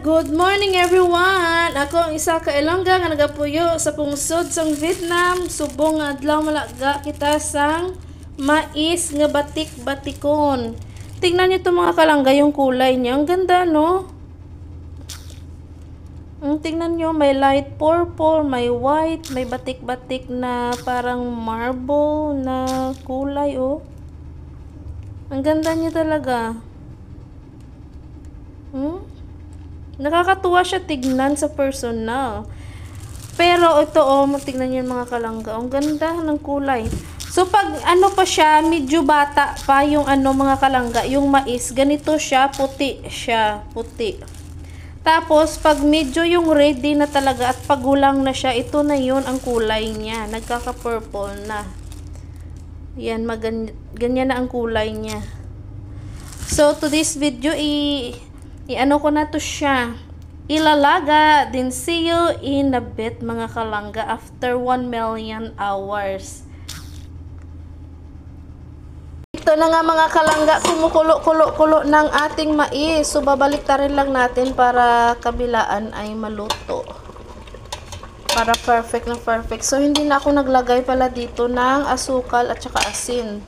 Good morning everyone! Ako ang isa ka Ilongga nga nagapuyo sa pungsod sang Vietnam. Subong nga adlaw malaga kita sang mais nga batik-batikon. Tingnan niyo 'tong mga kalangga, yung kulay niya. Ang ganda, no? Tingnan niyo, may light purple, may white, may batik-batik na parang marble na kulay, oh. Ang ganda niya talaga. Nakakatuwa siya tignan sa personal. Pero ito, tignan niyo mga kalangga. Ang ganda ng kulay. So pag ano pa siya, medyo bata pa yung mga kalangga, yung mais, ganito siya, puti siya, puti. Tapos pag medyo yung ready na talaga at pagulang na siya, ito na yun ang kulay niya. Nagkaka-purple na. Yan, ganyan na ang kulay niya. So to this video, i-ano ko na to siya, ilalaga. Then see you in a bit mga kalangga after 1 million hours. Ito na nga mga kalangga, kumukulo-kulo ng ating mais. So babalik ta rin lang natin para kabilaan ay maluto, para perfect na perfect. So hindi na ako naglagay pala dito ng asukal at saka asin,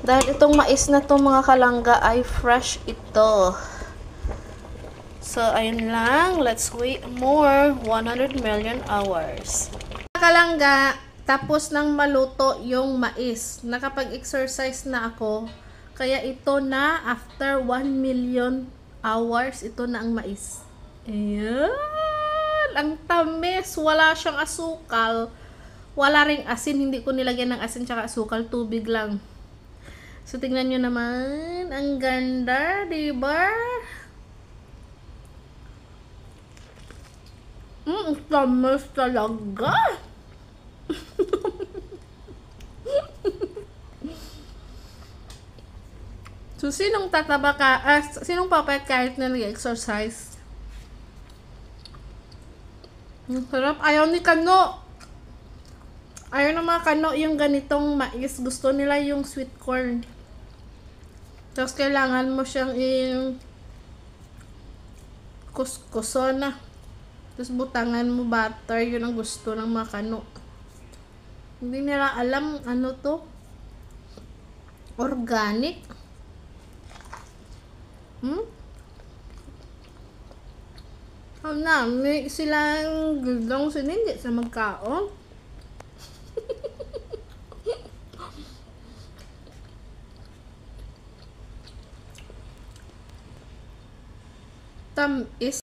dahil itong mais na to mga kalangga ay fresh ito. So, ayun lang. Let's wait more 100 million hours. Kalangga, tapos nang maluto yung mais. Nakapag-exercise na ako. Kaya ito na, after 1 million hours, ito na ang mais. Ayan! Ang tamis! Wala siyang asukal. Wala ring asin. Hindi ko nilagyan ng asin tsaka asukal. Tubig lang. So, tingnan nyo naman. Ang ganda, diba? Tamis talaga. So, sinong tataba ka? Sinong papayat kahit na nag-exercise? Ang sarap. Ayaw ni Kano. Ayaw ng mga Kano yung ganitong mais. Gusto nila yung sweet corn. Tapos, kailangan mo siyang kuskuso na. Tapos butangan mo butter, yun ang gusto ng mga Kano. Hindi nila alam ano to. Organic. May silang gudong sinindi sa magkaon. Tamis.